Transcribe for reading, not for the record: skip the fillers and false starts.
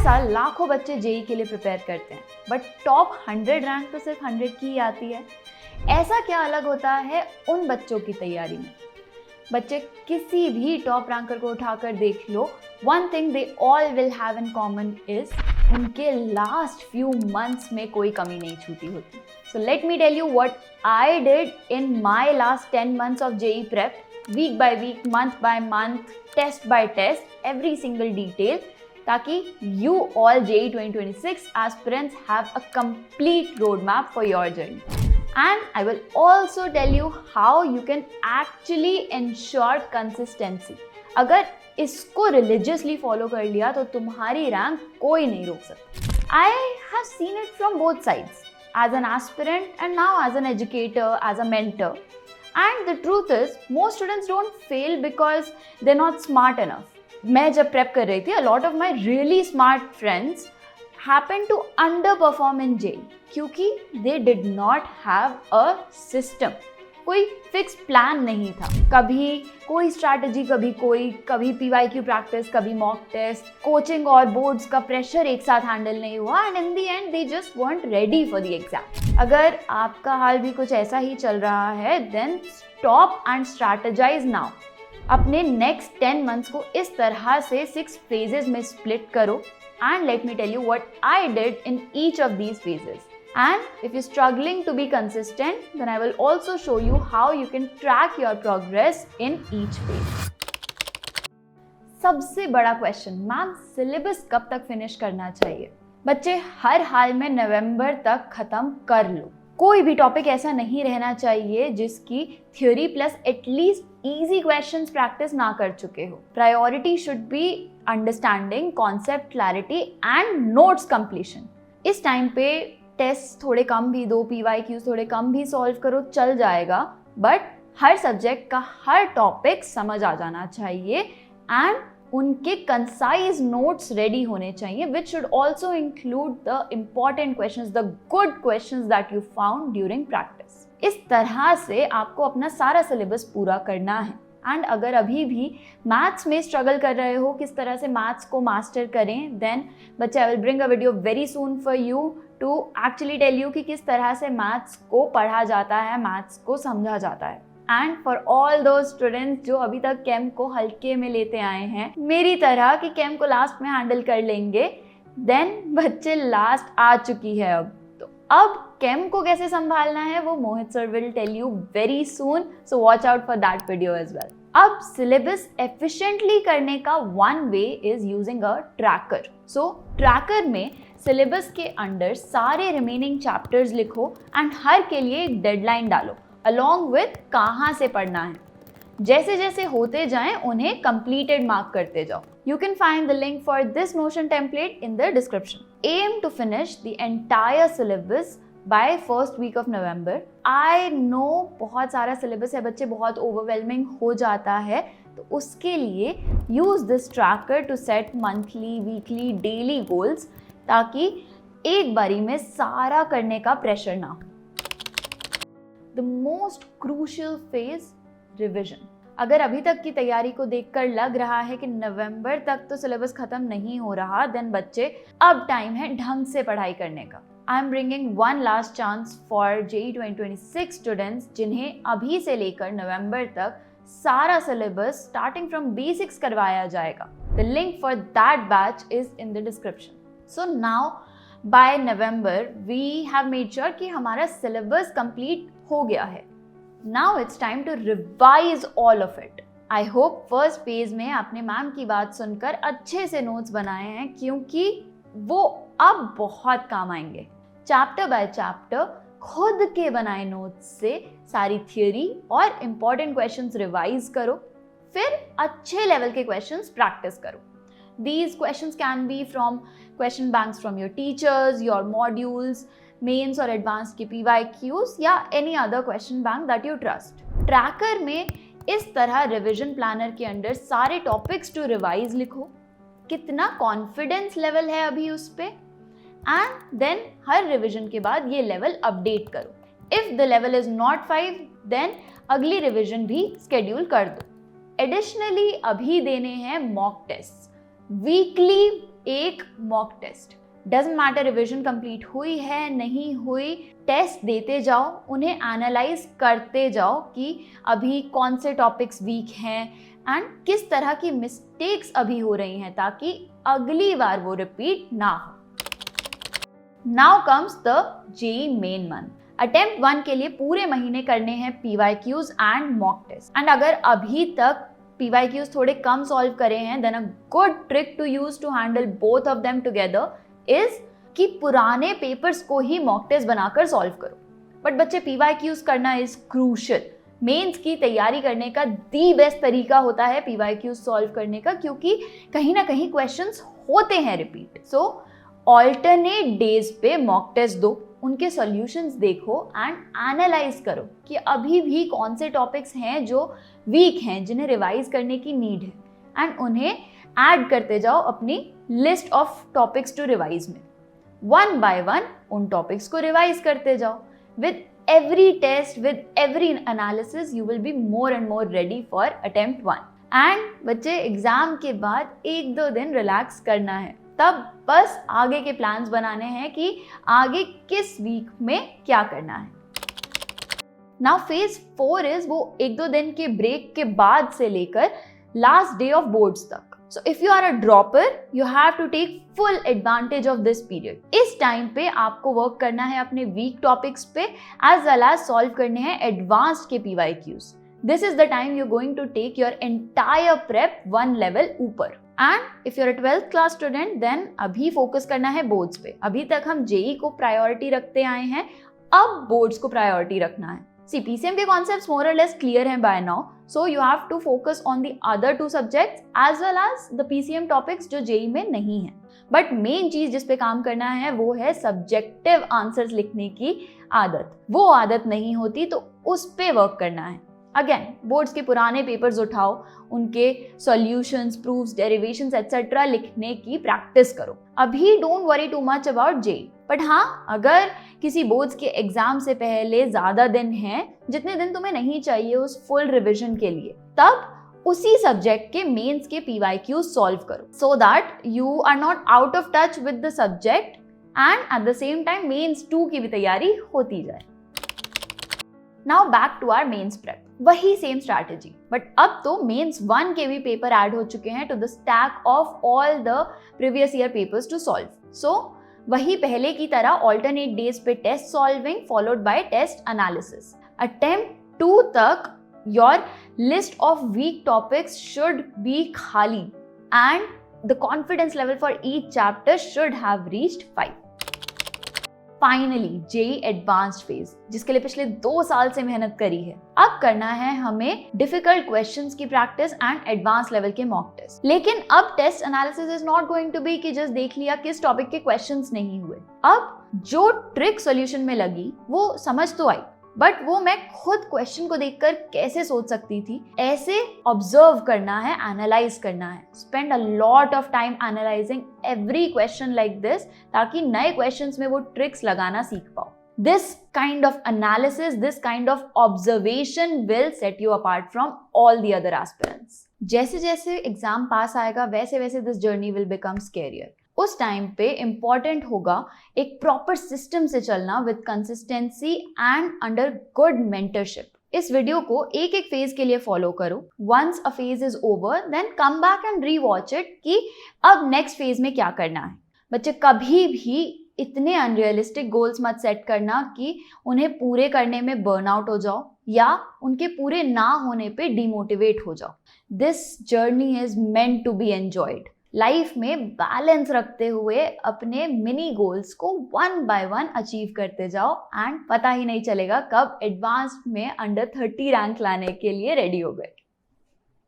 साल लाखों बच्चे जेई के लिए प्रिपेयर करते हैं, बट टॉप 100 रैंक तो सिर्फ 100 की ही आती है। ऐसा क्या अलग होता है उन बच्चों की तैयारी में? बच्चे किसी भी टॉप रैंकर को उठाकर देख लो, one thing they all will have in common is उनके लास्ट फ्यू मंथ्स में कोई कमी नहीं छूटी होती। So let me tell you what I did in my last 10 months of JEE prep, week by week, month by month, test by test, every single detail, ताकि you all JEE 2026 aspirants have a complete roadmap for your journey. And I will also tell you how you can actually ensure consistency. अगर इसको religiously follow कर लिया तो तुम्हारी rank कोई नहीं रोक सकता। I have seen it from both sides, as an aspirant and now as an educator, as a mentor. And the truth is, most students don't fail because they're not smart enough. मैं जब prep कर रही थी, a lot of my really smart friends happened to underperform in JEE क्योंकि they did not have a system. कोई fix plan नहीं था, कभी कोई स्ट्रैटेजी, कभी PYQ प्रैक्टिस, कभी मॉक टेस्ट, कोचिंग और बोर्ड्स का प्रेशर एक साथ हैंडल नहीं हुआ and in the and they just weren't ready for the exam. अगर आपका हाल भी कुछ ऐसा ही चल रहा है, then stop and strategize now. अपने नेक्स्ट 10 months को इस तरह से 6 phases में स्प्लिट करो and let me tell you what I did in each of these phases. And if you're struggling to be consistent, then I will also show you how you can track your progress in each phase. सबसे बड़ा question, ma'am syllabus कब तक finish करना चाहिए? बच्चे हर हाल में नवंबर तक खत्म कर लो। कोई भी टॉपिक ऐसा नहीं रहना चाहिए जिसकी theory plus at least easy questions practice ना कर चुके हो। Priority should be understanding, concept clarity and notes completion. इस टाइम पे टेस्ट थोड़े कम भी दो, PYQs थोड़े कम भी सॉल्व करो, चल जाएगा, बट हर सब्जेक्ट का हर टॉपिक समझ आ जाना चाहिए एंड उनके कंसाइज नोट्स रेडी होने चाहिए, which should also include the important questions, the good questions that you found during practice. इस तरह से आपको अपना सारा सिलेबस पूरा करना है। एंड अगर अभी भी मैथ्स में स्ट्रगल कर रहे हो किस तरह से मैथ्स को मास्टर करें, देन बच्चे I will bring a video very soon for you to actually tell you कि किस तरह से मैथ्स को पढ़ा जाता है, मैथ्स को समझा जाता है। And for all those students जो अभी तक केम को हल्के में लेते आए हैं, मेरी तरह कि केम को लास्ट में हैंडल कर लेंगे, देन बच्चे लास्ट आ चुकी है अब। तो अब केम को कैसे संभालना है वो Mohit sir will tell you very soon, so watch out for that video as well. अब सिलेबस एफिशिएंटली करने का one way is using a tracker. So tracker में सिलेबस के अंडर सारे रिमेनिंग चैप्टर्स लिखो एंड हर के लिए एक डेडलाइन डालो अलॉन्ग विथ कहाँ से पढ़ना है। जैसे जैसे होते जाएं उन्हें completed मार्क करते जाओ। You can find the link for this Notion template in the description. Aim to finish the entire syllabus by first week of November. I know बहुत सारा syllabus है बच्चे, बहुत overwhelming हो जाता है, तो उसके लिए use this tracker to set monthly, weekly, daily goals ताकि एक बारी में सारा करने का प्रेशर ना हो। The most crucial phase, revision. अगर अभी तक की तैयारी को देखकर लग रहा है कि नवंबर तक तो सिलेबस खत्म नहीं हो रहा, देन बच्चे अब टाइम है ढंग से पढ़ाई करने का। I am bringing one last chance for JEE 2026 students जिन्हें अभी से लेकर नवंबर तक सारा सिलेबस स्टार्टिंग फ्रॉम बेसिक्स करवाया जाएगा। The link for that batch is in the description. So now by November we have made sure कि हमारा सिलेबस कंप्लीट हो गया है। Now it's time to revise all of it. I hope first page में आपने ma'am की बात सुनकर अच्छे से नोट्स बनाए हैं क्योंकि वो अब बहुत काम आएंगे। चैप्टर बाय चैप्टर खुद के बनाए नोट्स से सारी थियोरी और इम्पॉर्टेंट क्वेश्चंस रिवाइज करो, फिर अच्छे लेवल के क्वेश्चंस प्रैक्टिस करो। These questions can be from question banks from your teachers, your modules, mains और एडवांस की PYQs या any other question bank that you trust. Tracker में इस तरह रिविजन प्लानर के अंडर सारे टॉपिक्स टू रिवाइज लिखो, कितना कॉन्फिडेंस लेवल है अभी उस पे, एंड देन हर रिविजन के बाद ये लेवल अपडेट करो। If the level is not 5 then अगली रिविजन भी स्केड्यूल कर दो। एडिशनली अभी देने हैं मॉक टेस्ट, वीकली एक mock test. Doesn't matter revision complete हुई है नहीं हुई, टेस्ट देते जाओ, उन्हें एनालाइज करते जाओ कि अभी कौन से टॉपिक्स वीक हैं एंड किस तरह की मिस्टेक्स अभी हो रही हैं, ताकि अगली बार वो रिपीट ना हो। Now comes the JEE main month. Attempt 1 के लिए पूरे महीने करने हैं PYQs and mock test. And अगर अभी तक PYQs थोड़े कम सॉल्व करे हैं, then a good trick to use to handle both of them together is कि पुराने पेपर्स को ही मॉक टेस्ट बनाकर सॉल्व करो। बट बच्चे, PYQs करना इज क्रूशियल। मेंस की तैयारी करने का दी बेस्ट तरीका होता है PYQs सॉल्व करने का, क्योंकि कहीं ना कहीं क्वेश्चंस होते हैं रिपीट। सो ऑल्टरनेट डेज पे मॉक टेस्ट दो, उनके सॉल्यूशंस देखो एंड एनालाइज करो कि अभी भी कौन से टॉपिक्स हैं जो वीक हैं, जिन्हें रिवाइज करने की नीड है, एंड उन्हें ऐड करते जाओ अपनी list of topics to revise में। वन बाय वन उन टॉपिक्स को रिवाइज करते जाओ। With every test, with every analysis, you will be more and more ready for attempt 1. And बच्चे, एग्जाम के बाद 1-2 दिन रिलैक्स करना है, तब बस आगे के प्लान्स बनाने हैं कि आगे किस वीक में क्या करना है। नाउ फेज 4 इज वो 1-2 दिन के ब्रेक के बाद से लेकर लास्ट डे ऑफ बोर्ड्स तक। So if you are a dropper, you have to take full advantage of this period. इस टाइम पे आपको वर्क करना है अपने वीक टॉपिक्स पे, as well as सॉल्व करने हैं एडवांस्ड के PYQs. This is the time you're going to take your entire prep one level ऊपर. And if you're a 12th class student, then अभी फोकस करना है बोर्ड्स पे। अभी तक हम जेईई को प्रायोरिटी रखते आए हैं, अब बोर्ड्स को प्रायोरिटी रखना है। See, PCM के concepts more or less clear हैं by now, so you have to focus on the other 2 subjects as well as the PCM topics जो जेईई में नहीं है। बट मेन चीज जिस पे काम करना है वो है सब्जेक्टिव आंसर्स लिखने की आदत। वो आदत नहीं होती तो उस पे वर्क करना है। अगेन, बोर्ड्स के पुराने पेपर्स उठाओ, उनके सॉल्यूशंस, प्रूफ्स, डेरिवेशंस एटसेट्रा लिखने की प्रैक्टिस करो। अभी don't worry too much about JEE. But हाँ, अगर किसी बोर्ड्स के एग्जाम से पहले ज्यादा दिन हैं, जितने दिन तुम्हें नहीं चाहिए उस फुल रिविजन के लिए, तब उसी सब्जेक्ट के मेंस के PYQ सॉल्व करो, so that you are not out of touch with the subject and at the same time mains 2 की भी तैयारी होती जाए। Now back to our mains prep. वही सेम स्ट्रैटेजी, बट अब तो मेंस 1 के भी पेपर ऐड हो चुके हैं to the stack of all the previous year papers to solve. So वही पहले की तरह ऑल्टरनेट डेज पे test solving followed by test analysis. Attempt 2 तक your list of weak topics should be खाली and the confidence level for each chapter should have reached 5। Finally JEE advanced phase, जिसके लिए पिछले 2 साल से मेहनत करी है, अब करना है हमें डिफिकल्ट क्वेश्चंस की प्रैक्टिस एंड एडवांस लेवल के मॉक टेस्ट। लेकिन अब test analysis is not going to be कि जस्ट देख लिया किस टॉपिक के क्वेश्चंस नहीं हुए। अब जो ट्रिक सॉल्यूशन में लगी वो समझ तो आई, बट वो मैं खुद क्वेश्चन को देखकर कैसे सोच सकती थी, ऐसे ऑब्जर्व करना है, एनालाइज करना है। Spend a lot of time analysing every question like this, ताकि नए क्वेश्चंस में वो ट्रिक्स लगाना सीख पाओ। This kind of analysis, this kind of observation will set you apart from all the other aspirants. जैसे जैसे एग्जाम पास आएगा वैसे वैसे this journey will become scarier. उस टाइम पे इंपॉर्टेंट होगा एक प्रॉपर सिस्टम से चलना with consistency and under good mentorship. इस वीडियो को एक एक फेज के लिए फॉलो करो। Once a phase is over, then come back and rewatch it कि अब नेक्स्ट फेज में क्या करना है। बच्चे, कभी भी इतने अनरियलिस्टिक गोल्स मत सेट करना कि उन्हें पूरे करने में बर्नआउट हो जाओ या उनके पूरे ना होने पे डिमोटिवेट हो जाओ। This journey is meant to be enjoyed. Life में बैलेंस रखते हुए अपने मिनी गोल्स को 1 बाय 1 अचीव करते जाओ एंड पता ही नहीं चलेगा कब एडवांस्ड में अंडर 30 रैंक लाने के लिए रेडी हो गए।